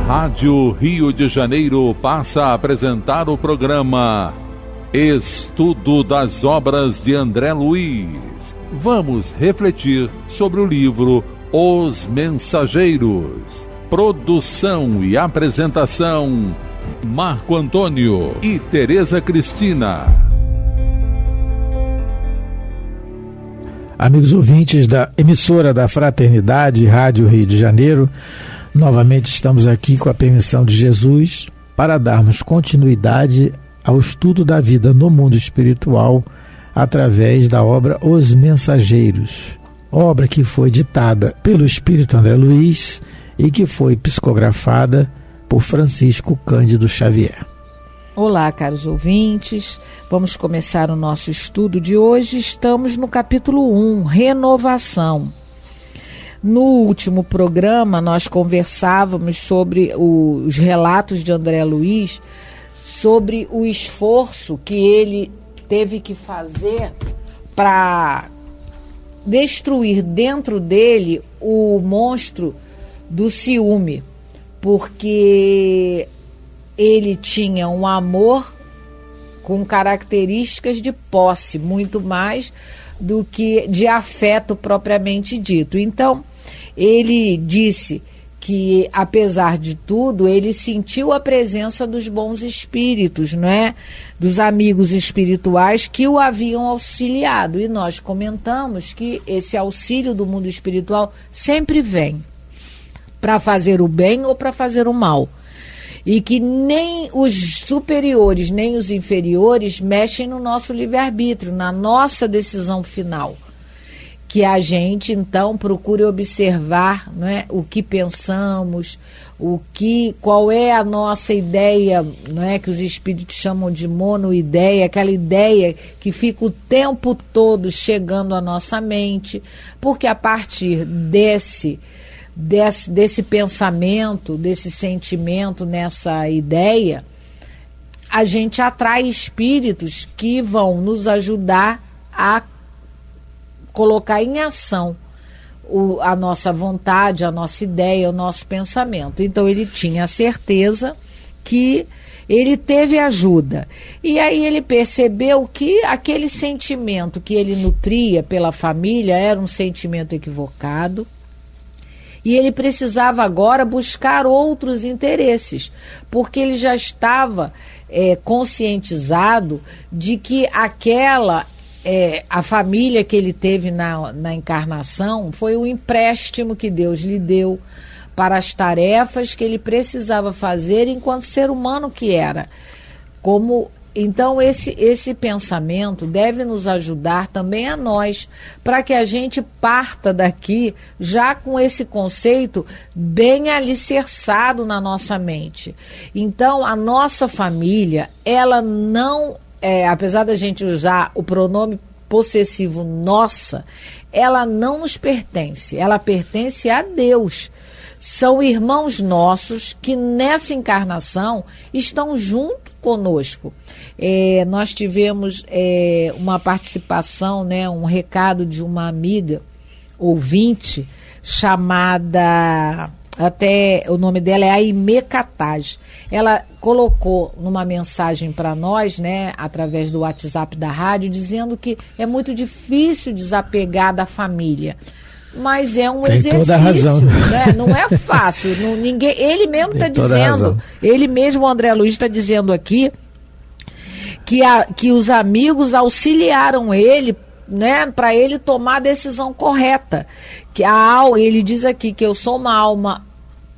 Rádio Rio de Janeiro passa a apresentar o programa Estudo das Obras de André Luiz. Vamos refletir sobre o livro Os Mensageiros. Produção e apresentação, Marco Antônio e Tereza Cristina. Amigos ouvintes da emissora da Fraternidade, Rádio Rio de Janeiro, novamente estamos aqui com a permissão de Jesus para darmos continuidade ao estudo da vida no mundo espiritual através da obra Os Mensageiros, obra que foi ditada pelo Espírito André Luiz e que foi psicografada por Francisco Cândido Xavier. Olá, caros ouvintes, vamos começar o nosso estudo de hoje. Estamos no capítulo 1, Renovação. No último programa, nós conversávamos sobre os relatos de André Luiz, sobre o esforço que ele teve que fazer para destruir dentro dele o monstro do ciúme, porque ele tinha um amor com características de posse, muito mais do que de afeto propriamente dito. Então, ele disse que, apesar de tudo, ele sentiu a presença dos bons espíritos, não é? Dos amigos espirituais que o haviam auxiliado. E nós comentamos que esse auxílio do mundo espiritual sempre vem para fazer o bem ou para fazer o mal. E que nem os superiores, nem os inferiores mexem no nosso livre-arbítrio, na nossa decisão final. Que a gente, então, procure observar, não é, o que pensamos, qual é a nossa ideia, não é, que os espíritos chamam de monoideia, aquela ideia que fica o tempo todo chegando à nossa mente, porque a partir desse pensamento, desse sentimento, nessa ideia, a gente atrai espíritos que vão nos ajudar a colocar em ação a nossa vontade, a nossa ideia, o nosso pensamento. Então ele tinha a certeza que ele teve ajuda. E aí ele percebeu que aquele sentimento que ele nutria pela família era um sentimento equivocado. E ele precisava agora buscar outros interesses, porque ele já estava conscientizado de que a família que ele teve na encarnação foi um empréstimo que Deus lhe deu para as tarefas que ele precisava fazer enquanto ser humano que era. Então esse pensamento deve nos ajudar também a nós, para que a gente parta daqui já com esse conceito bem alicerçado na nossa mente. Então a nossa família, ela não, apesar da gente usar o pronome possessivo nossa, ela não nos pertence, ela pertence a Deus. São irmãos nossos que nessa encarnação estão junto conosco. Nós tivemos uma participação, né, um recado de uma amiga ouvinte chamada, até o nome dela é Aimee Cataj. Ela colocou numa mensagem para nós, né, através do WhatsApp da rádio, dizendo que é muito difícil desapegar da família. Mas é um exercício, né? Não é fácil. Ele mesmo está dizendo, ele mesmo, o André Luiz, está dizendo aqui que os amigos auxiliaram ele, né, para ele tomar a decisão correta. Ele diz aqui que eu sou uma alma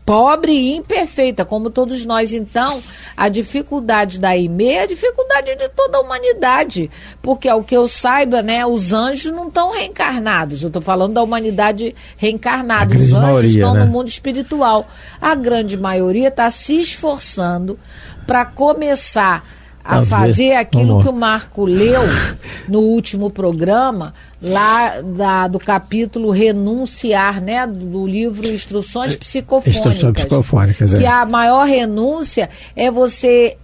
pobre e imperfeita, como todos nós. Então, a dificuldade da Aimee é a dificuldade de toda a humanidade, porque, ao que eu saiba, né, os anjos não estão reencarnados. Eu estou falando da humanidade reencarnada. Os anjos estão no mundo espiritual. A grande maioria está se esforçando para começar a fazer aquilo que o Marco leu no último programa, lá do capítulo Renunciar, né, do livro Instruções Psicofônicas. Que a maior renúncia é você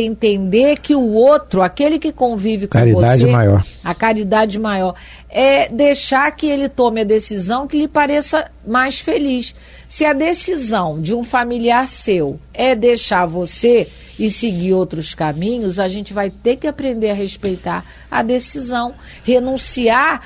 entender que o outro, aquele que convive com você, a caridade maior, é deixar que ele tome a decisão que lhe pareça mais feliz. Se a decisão de um familiar seu é deixar você e seguir outros caminhos, a gente vai ter que aprender a respeitar a decisão, renunciar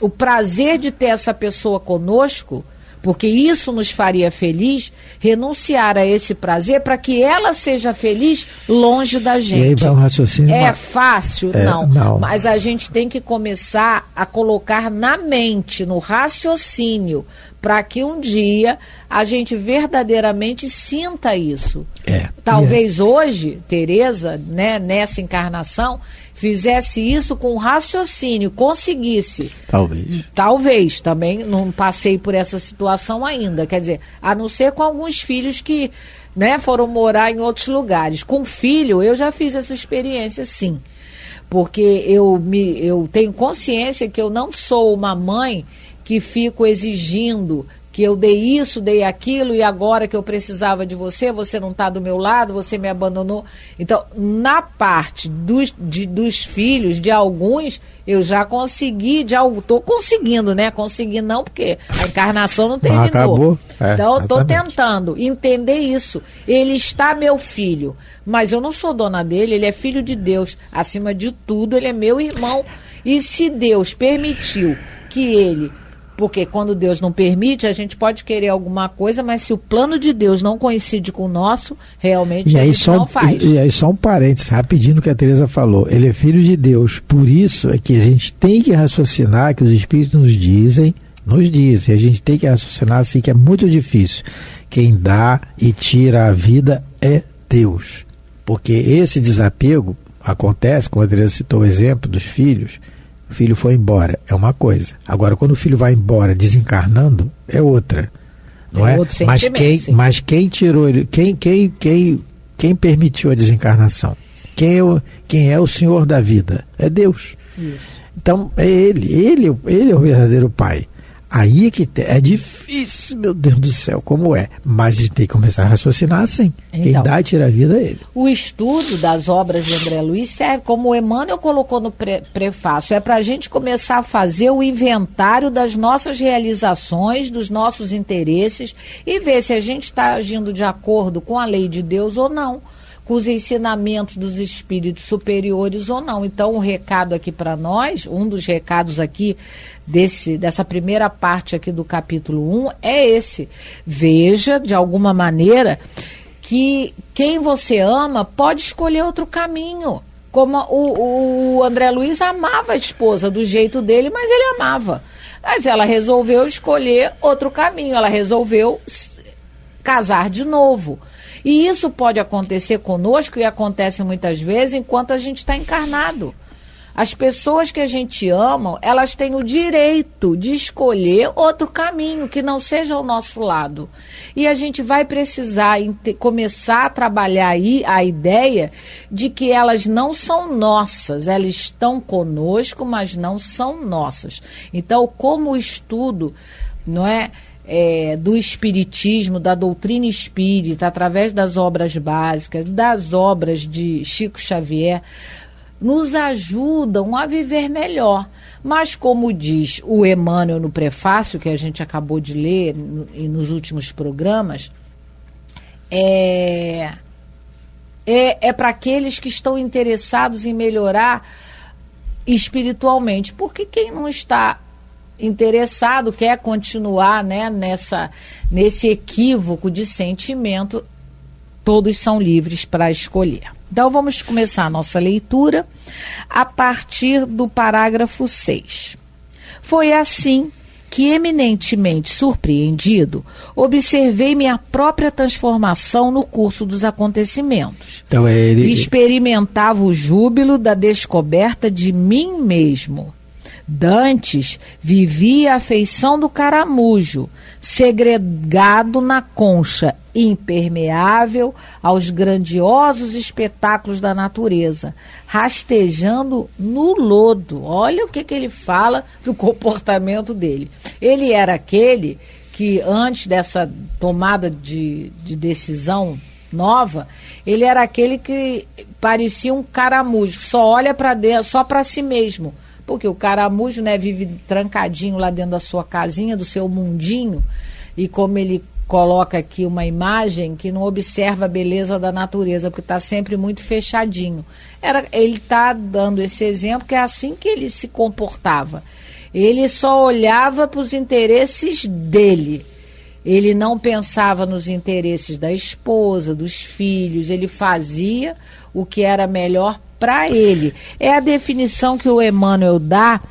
o prazer de ter essa pessoa conosco, porque isso nos faria feliz, renunciar a esse prazer para que ela seja feliz longe da gente. E aí vai um raciocínio. É fácil? Não. Mas a gente tem que começar a colocar na mente, no raciocínio, para que um dia a gente verdadeiramente sinta isso. Talvez hoje, Tereza, né, nessa encarnação, fizesse isso com raciocínio, conseguisse. Talvez, também não passei por essa situação ainda, quer dizer, a não ser com alguns filhos que, né, foram morar em outros lugares. Com filho, eu já fiz essa experiência, sim. Porque eu tenho consciência que eu não sou uma mãe que fico exigindo que eu dei isso, dei aquilo, e agora que eu precisava de você, você não está do meu lado, você me abandonou. Então, na parte dos filhos, de alguns, eu já consegui, estou conseguindo, né? Consegui não, porque a encarnação não terminou. Acabou. Então, eu estou tentando entender isso. Ele está meu filho, mas eu não sou dona dele, ele é filho de Deus. Acima de tudo, ele é meu irmão. E se Deus permitiu que ele... Porque quando Deus não permite, a gente pode querer alguma coisa, mas se o plano de Deus não coincide com o nosso, realmente a gente não faz. E aí só um parênteses, rapidinho, que a Tereza falou. Ele é filho de Deus. Por isso é que a gente tem que raciocinar, que os Espíritos nos dizem, a gente tem que raciocinar assim, que é muito difícil. Quem dá e tira a vida é Deus. Porque esse desapego acontece, como a Tereza citou o exemplo dos filhos. O filho foi embora, é uma coisa. Agora, quando o filho vai embora desencarnando, é outra. Não é? Outro mas quem tirou ele, quem permitiu a desencarnação? Quem é o Senhor da vida? É Deus. Isso. Então, é ele é o verdadeiro pai. Aí que é difícil, meu Deus do céu, como é. Mas a gente tem que começar a raciocinar assim. Então, quem dá e tira a vida é ele. O estudo das obras de André Luiz serve, como o Emmanuel colocou no prefácio, é para a gente começar a fazer o inventário das nossas realizações, dos nossos interesses, e ver se a gente está agindo de acordo com a lei de Deus ou não, com os ensinamentos dos espíritos superiores ou não. Então, o recado aqui para nós, um dos recados aqui dessa primeira parte aqui do capítulo 1 é esse. Veja, de alguma maneira, que quem você ama pode escolher outro caminho. Como o André Luiz amava a esposa do jeito dele, mas ele amava. Mas ela resolveu escolher outro caminho, ela resolveu casar de novo. E isso pode acontecer conosco, e acontece muitas vezes enquanto a gente está encarnado. As pessoas que a gente ama, elas têm o direito de escolher outro caminho que não seja ao nosso lado. E a gente vai precisar começar a trabalhar aí a ideia de que elas não são nossas, elas estão conosco, mas não são nossas. Então, como o estudo, não é? Do espiritismo, da doutrina espírita, através das obras básicas, das obras de Chico Xavier, nos ajudam a viver melhor. Mas, como diz o Emmanuel no prefácio, que a gente acabou de ler nos últimos programas, é para aqueles que estão interessados em melhorar espiritualmente. Porque quem não está interessado, quer continuar, né, nesse equívoco de sentimento, todos são livres para escolher. Então vamos começar a nossa leitura a partir do parágrafo 6. Foi assim que, eminentemente surpreendido, observei minha própria transformação no curso dos acontecimentos. Então experimentava o júbilo da descoberta de mim mesmo. Dantes vivia a afeição do caramujo, segregado na concha, impermeável aos grandiosos espetáculos da natureza, rastejando no lodo. Olha o que ele fala do comportamento dele. Ele era aquele que, antes dessa tomada de decisão nova, ele era aquele que parecia um caramujo, só olha para dentro, só para si mesmo, Porque o caramujo, né, vive trancadinho lá dentro da sua casinha, do seu mundinho, e como ele coloca aqui uma imagem que não observa a beleza da natureza, porque está sempre muito fechadinho. Ele está dando esse exemplo que é assim que ele se comportava. Ele só olhava para os interesses dele. Ele não pensava nos interesses da esposa, dos filhos. Ele fazia o que era melhor para ele. É a definição que o Emmanuel dá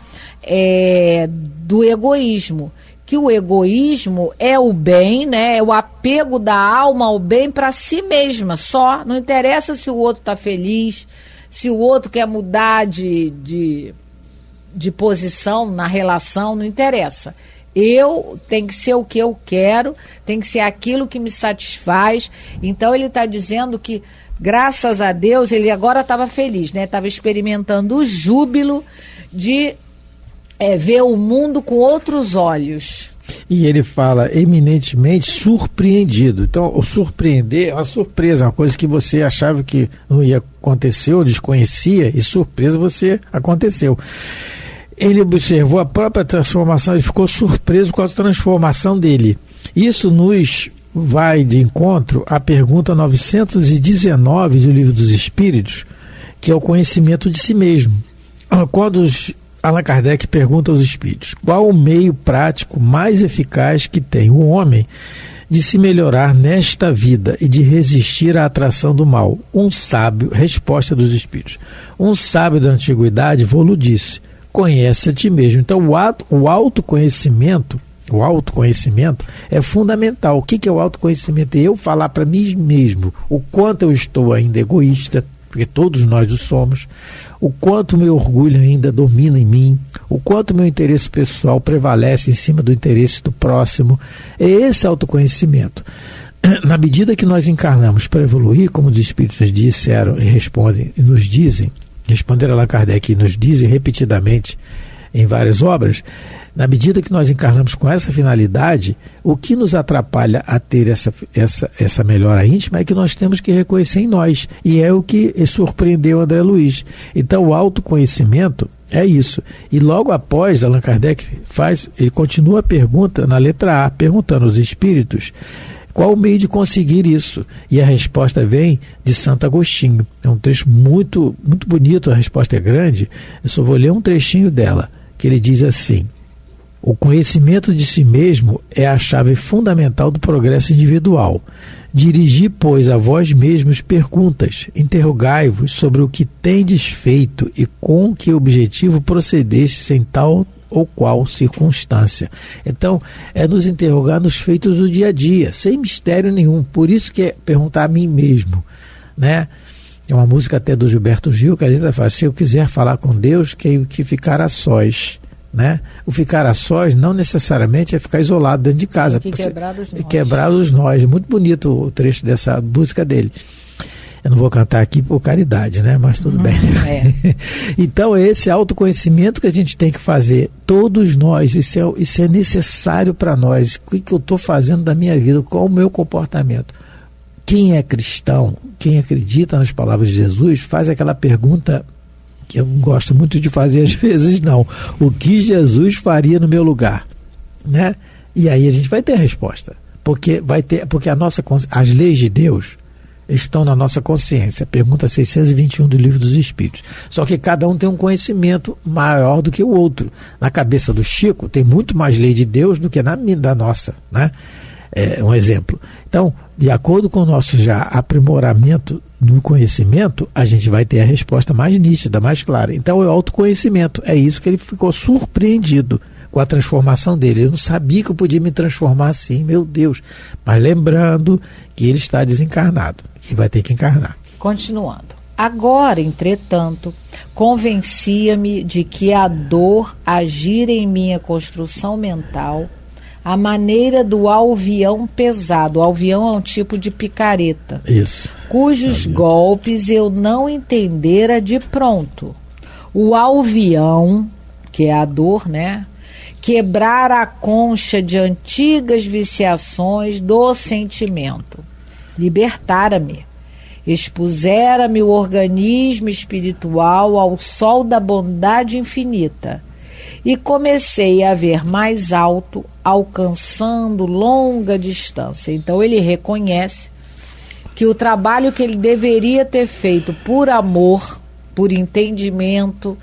do egoísmo. Que o egoísmo é o bem, né? É o apego da alma ao bem para si mesma só. Não interessa se o outro está feliz, se o outro quer mudar de posição na relação, não interessa. Tem que ser o que eu quero, tem que ser aquilo que me satisfaz. Então ele está dizendo que, graças a Deus, ele agora estava feliz, né? Estava experimentando o júbilo de ver o mundo com outros olhos. E ele fala eminentemente surpreendido. Então, o surpreender é uma surpresa, uma coisa que você achava que não ia acontecer ou desconhecia, e surpresa aconteceu. Ele observou a própria transformação, ele ficou surpreso com a transformação dele. Isso nos vai de encontro à pergunta 919 do Livro dos Espíritos, que é o conhecimento de si mesmo. Quando Allan Kardec pergunta aos espíritos: qual o meio prático mais eficaz que tem o homem de se melhorar nesta vida e de resistir à atração do mal? Um sábio, resposta dos espíritos, um sábio da antiguidade vô-lo disse: conhece a ti mesmo. Então o autoconhecimento é fundamental. O que é o autoconhecimento? É eu falar para mim mesmo o quanto eu estou ainda egoísta, porque todos nós o somos, o quanto meu orgulho ainda domina em mim, o quanto meu interesse pessoal prevalece em cima do interesse do próximo. É esse autoconhecimento. Na medida que nós encarnamos para evoluir, como os espíritos disseram e respondem e nos dizem, responderam a Allan Kardec e nos dizem repetidamente em várias obras, na medida que nós encarnamos com essa finalidade, o que nos atrapalha a ter essa melhora íntima é que nós temos que reconhecer em nós, e é o que surpreendeu André Luiz. Então o autoconhecimento é isso. E logo após, Allan Kardec ele continua a pergunta na letra A, perguntando aos espíritos qual o meio de conseguir isso. E a resposta vem de Santo Agostinho. É um trecho muito, muito bonito, a resposta é grande, eu só vou ler um trechinho dela, que ele diz assim: o conhecimento de si mesmo é a chave fundamental do progresso individual. Dirigi, pois, a vós mesmos perguntas, interrogai-vos sobre o que tendes feito e com que objetivo procedestes em tal ou qual circunstância. Então, é nos interrogar nos feitos do dia a dia, sem mistério nenhum. Por isso que é perguntar a mim mesmo, né? É uma música até do Gilberto Gil, que a gente fala: se eu quiser falar com Deus, que ficar a sós. Né? O ficar a sós não necessariamente é ficar isolado dentro de casa. Quebrar os nós. É muito bonito o trecho dessa música dele. Eu não vou cantar aqui por caridade, né? Mas tudo bem. Então é esse autoconhecimento que a gente tem que fazer, todos nós. Isso é necessário para nós. O que eu estou fazendo da minha vida? Qual o meu comportamento? Quem é cristão, quem acredita nas palavras de Jesus, faz aquela pergunta que eu não gosto muito de fazer às vezes, não. O que Jesus faria no meu lugar? Né? E aí a gente vai ter a resposta. Porque as leis de Deus estão na nossa consciência. Pergunta 621 do Livro dos Espíritos. Só que cada um tem um conhecimento maior do que o outro. Na cabeça do Chico tem muito mais lei de Deus do que da nossa, né? É um exemplo. Então, de acordo com o nosso já aprimoramento no conhecimento, a gente vai ter a resposta mais nítida, mais clara. Então, é o autoconhecimento. É isso que ele ficou surpreendido com a transformação dele. Eu não sabia que eu podia me transformar assim, meu Deus. Mas lembrando que ele está desencarnado, que vai ter que encarnar. Continuando. Agora, entretanto, convencia-me de que a dor agir em minha construção mental a maneira do alvião pesado. O alvião é um tipo de picareta. Isso. Cujos golpes eu não entendera de pronto. O alvião, que é a dor, né? Quebrar a concha de antigas viciações do sentimento. Libertara-me. Expusera-me o organismo espiritual ao sol da bondade infinita e comecei a ver mais alto, alcançando longa distância. Então ele reconhece que o trabalho que ele deveria ter feito por amor, por entendimento,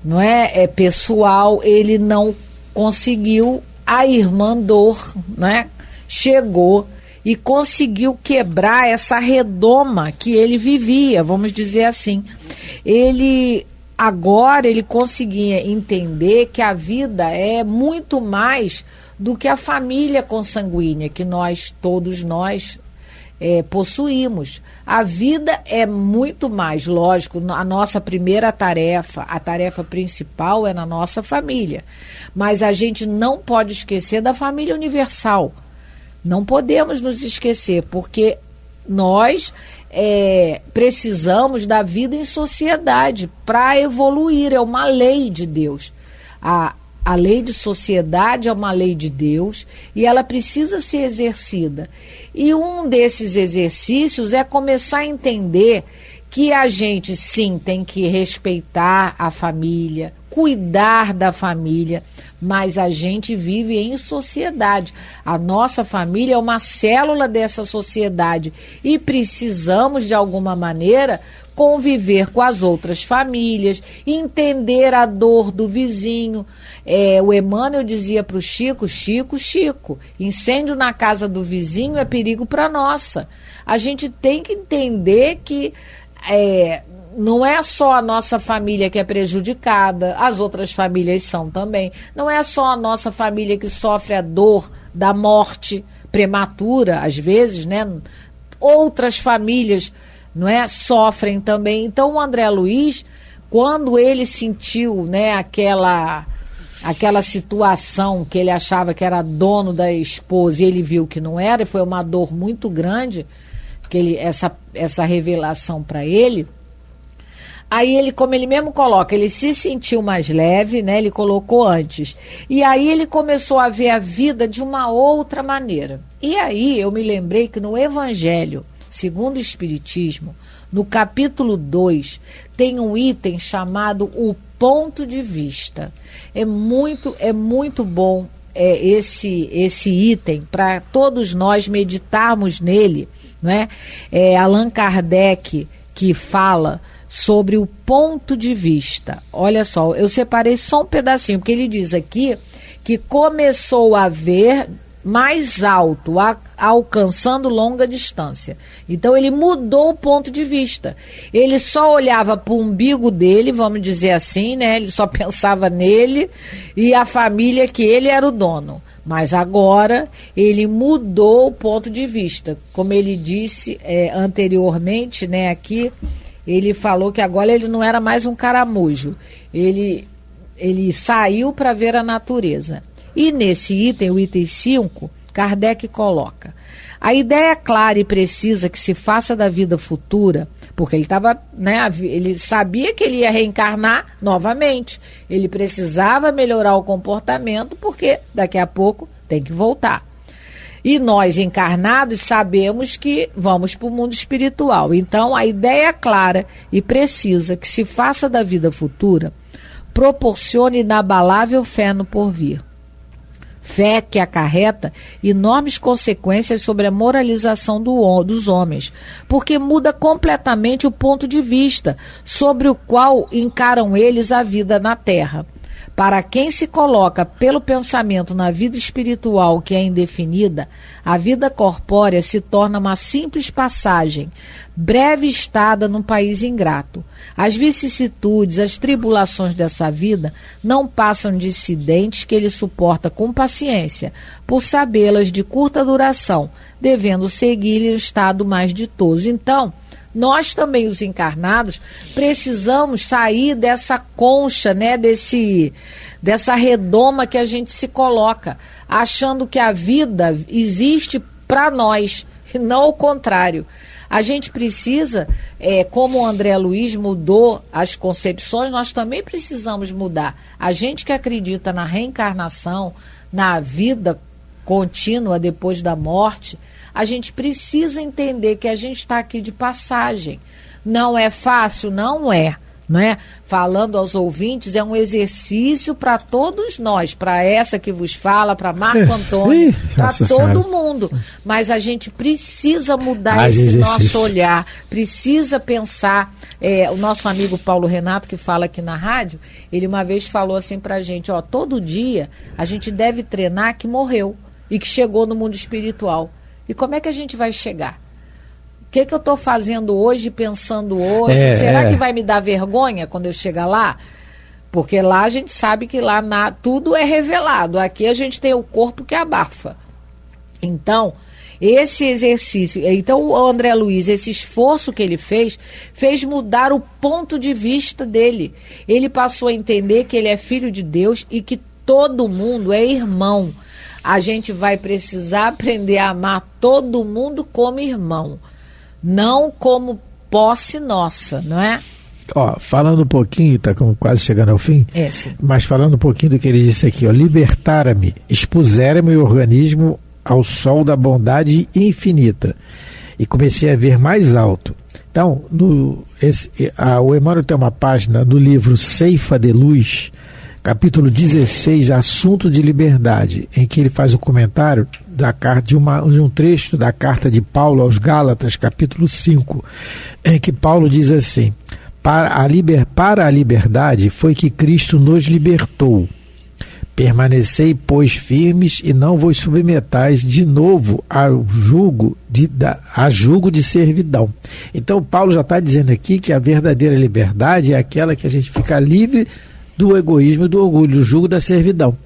não é, pessoal, ele não conseguiu. A irmã Dor, né, chegou e conseguiu quebrar essa redoma que ele vivia, vamos dizer assim. Agora ele conseguia entender que a vida é muito mais do que a família consanguínea que todos nós possuímos. A vida é muito mais, lógico, a nossa primeira tarefa, a tarefa principal é na nossa família, mas a gente não pode esquecer da família universal. Não podemos nos esquecer, porque nós precisamos da vida em sociedade para evoluir, é uma lei de Deus. A lei de sociedade é uma lei de Deus e ela precisa ser exercida. E um desses exercícios é começar a entender que a gente, sim, tem que respeitar a família, cuidar da família, mas a gente vive em sociedade. A nossa família é uma célula dessa sociedade e precisamos, de alguma maneira, conviver com as outras famílias, entender a dor do vizinho. O Emmanuel dizia para o Chico, incêndio na casa do vizinho é perigo para a nossa. A gente tem que entender que não é só a nossa família que é prejudicada, as outras famílias são também. Não é só a nossa família que sofre a dor da morte prematura, às vezes, né? Outras famílias, não é, sofrem também. Então o André Luiz, quando ele sentiu, né, aquela situação que ele achava que era dono da esposa e ele viu que não era, e foi uma dor muito grande, essa revelação para ele. Aí ele, como ele mesmo coloca, ele se sentiu mais leve, né? Ele colocou antes. E aí ele começou a ver a vida de uma outra maneira. E aí eu me lembrei que no Evangelho, segundo o Espiritismo, no capítulo 2, tem um item chamado o ponto de vista. É muito bom esse item para todos nós meditarmos nele, não é? Allan Kardec que fala sobre o ponto de vista. Olha só, eu separei só um pedacinho, porque ele diz aqui que começou a ver mais alto, alcançando longa distância. Então ele mudou o ponto de vista. Ele só olhava para o umbigo dele, vamos dizer assim, né? Ele só pensava nele e a família que ele era o dono. Mas agora ele mudou o ponto de vista. Como ele disse anteriormente, né, aqui, ele falou que agora ele não era mais um caramujo. Ele saiu para ver a natureza. E nesse item, o item 5, Kardec coloca: a ideia clara e precisa que se faça da vida futura, porque ele estava, né, ele sabia que ele ia reencarnar novamente. Ele precisava melhorar o comportamento, porque daqui a pouco tem que voltar. E nós, encarnados, sabemos que vamos para o mundo espiritual. Então, a ideia clara e precisa que se faça da vida futura proporciona inabalável fé no porvir. Fé que acarreta enormes consequências sobre a moralização dos homens, porque muda completamente o ponto de vista sobre o qual encaram eles a vida na Terra. Para quem se coloca pelo pensamento na vida espiritual que é indefinida, a vida corpórea se torna uma simples passagem, breve estada num país ingrato. As vicissitudes, as tribulações dessa vida não passam de incidentes que ele suporta com paciência, por sabê-las de curta duração, devendo seguir-lhe o estado mais ditoso. Então, nós também, os encarnados, precisamos sair dessa concha, né, dessa redoma que a gente se coloca, achando que a vida existe para nós, e não o contrário. A gente precisa, como o André Luiz mudou as concepções, nós também precisamos mudar. A gente que acredita na reencarnação, na vida contínua depois da morte, a gente precisa entender que a gente está aqui de passagem. Não é fácil? Não é. Né? Falando aos ouvintes, é um exercício para todos nós, para essa que vos fala, para Marco Antônio, para todo mundo. Mas a gente precisa mudar esse nosso olhar, precisa pensar. O nosso amigo Paulo Renato, que fala aqui na rádio, ele uma vez falou assim para a gente, todo dia a gente deve treinar que morreu e que chegou no mundo espiritual. E como é que a gente vai chegar? O que eu estou fazendo hoje, pensando hoje? Será que vai me dar vergonha quando eu chegar lá? Porque lá a gente sabe que lá tudo é revelado. Aqui a gente tem o corpo que abafa. Então, esse exercício... Então, o André Luiz, esse esforço que ele fez mudar o ponto de vista dele. Ele passou a entender que ele é filho de Deus e que todo mundo é irmão. A gente vai precisar aprender a amar todo mundo como irmão. Não como posse nossa, não é? Falando um pouquinho, está quase chegando ao fim, sim. Mas falando um pouquinho do que ele disse aqui, libertara-me, expusera-me o organismo ao sol da bondade infinita e comecei a ver mais alto. Então, o Emmanuel tem uma página do livro Ceifa de Luz, capítulo 16, assunto de liberdade, em que ele faz o comentário de um trecho da carta de Paulo aos Gálatas, capítulo 5, em que Paulo diz assim: para a liberdade foi que Cristo nos libertou. Permanecei, pois, firmes e não vos submetais de novo a jugo de servidão. Então Paulo já está dizendo aqui que a verdadeira liberdade é aquela que a gente fica livre do egoísmo e do orgulho, do jugo da servidão.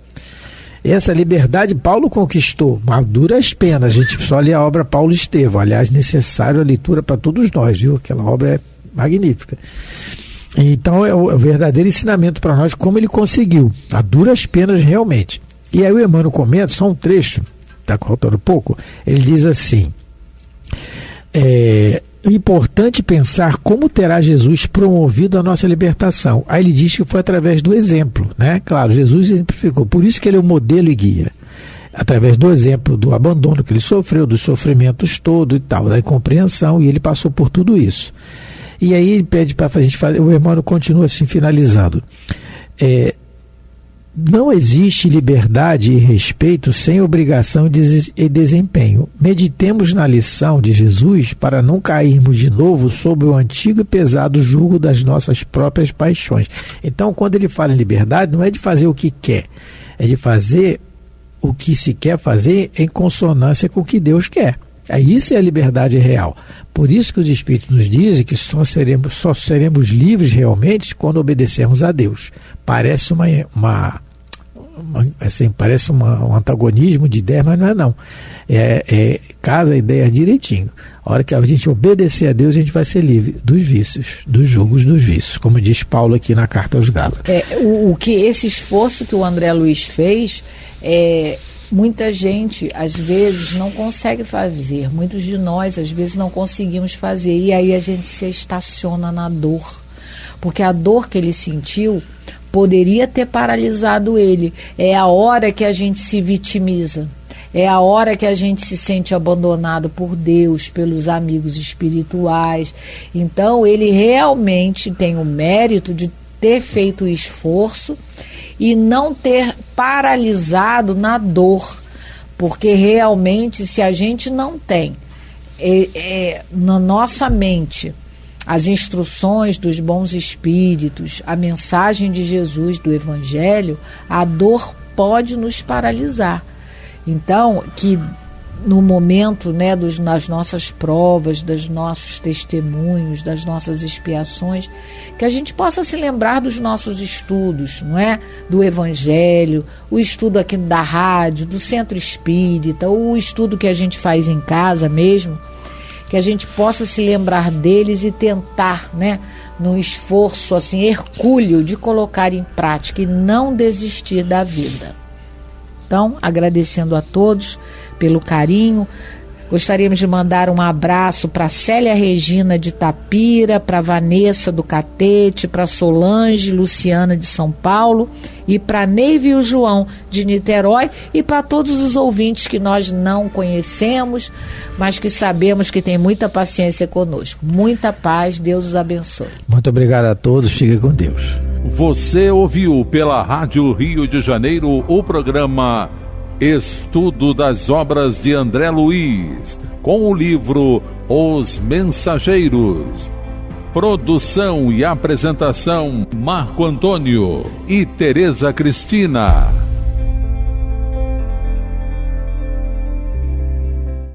Essa liberdade Paulo conquistou, mas duras penas. A gente só lê a obra Paulo Estevão, aliás, necessário a leitura para todos nós, viu? Aquela obra é magnífica. Então é o verdadeiro ensinamento para nós como ele conseguiu, a duras penas realmente. E aí o Emmanuel comenta, só um trecho, está faltando pouco, ele diz assim: importante pensar como terá Jesus promovido a nossa libertação. Aí ele diz que foi através do exemplo, né? Claro, Jesus exemplificou, por isso que ele é o modelo e guia. Através do exemplo do abandono que ele sofreu, dos sofrimentos todos e tal, da incompreensão, e ele passou por tudo isso. E aí ele pede para a gente fazer, o Emmanuel continua assim, finalizando. Não existe liberdade e respeito sem obrigação e desempenho. Meditemos na lição de Jesus para não cairmos de novo sob o antigo e pesado jugo das nossas próprias paixões. Então, quando ele fala em liberdade, não é de fazer o que quer, é de fazer o que se quer fazer em consonância com o que Deus quer. Isso é a liberdade real. Por isso que os Espíritos nos dizem que só seremos livres realmente quando obedecermos a Deus. Parece parece um antagonismo de ideias, mas não é não. Casa a ideia direitinho. A hora que a gente obedecer a Deus, a gente vai ser livre dos vícios, dos jugos dos vícios, como diz Paulo aqui na carta aos Gálatas. Esse esforço que o André Luiz fez, muita gente às vezes não consegue fazer, muitos de nós às vezes não conseguimos fazer, e aí a gente se estaciona na dor, porque a dor que ele sentiu poderia ter paralisado ele. É a hora que a gente se vitimiza, é a hora que a gente se sente abandonado por Deus, pelos amigos espirituais. Então ele realmente tem o mérito de ter feito o esforço e não ter paralisado na dor, porque realmente se a gente não tem na nossa mente as instruções dos bons espíritos, a mensagem de Jesus, do Evangelho, a dor pode nos paralisar. Então, que no momento, né, das nossas provas, dos nossos testemunhos, das nossas expiações, que a gente possa se lembrar dos nossos estudos, não é? Do Evangelho, o estudo aqui da rádio, do Centro Espírita, o estudo que a gente faz em casa mesmo, que a gente possa se lembrar deles e tentar, né, num esforço assim hercúleo de colocar em prática e não desistir da vida. Então, agradecendo a todos pelo carinho, Gostaríamos de mandar um abraço para Célia Regina de Tapira, para Vanessa do Catete, para Solange Luciana de São Paulo e para Neive e o João de Niterói e para todos os ouvintes que nós não conhecemos, mas que sabemos que tem muita paciência conosco. Muita paz, Deus os abençoe. Muito obrigado a todos, fiquem com Deus. Você ouviu pela Rádio Rio de Janeiro o programa Estudo das Obras de André Luiz, com o livro Os Mensageiros. Produção e apresentação Marco Antônio e Tereza Cristina.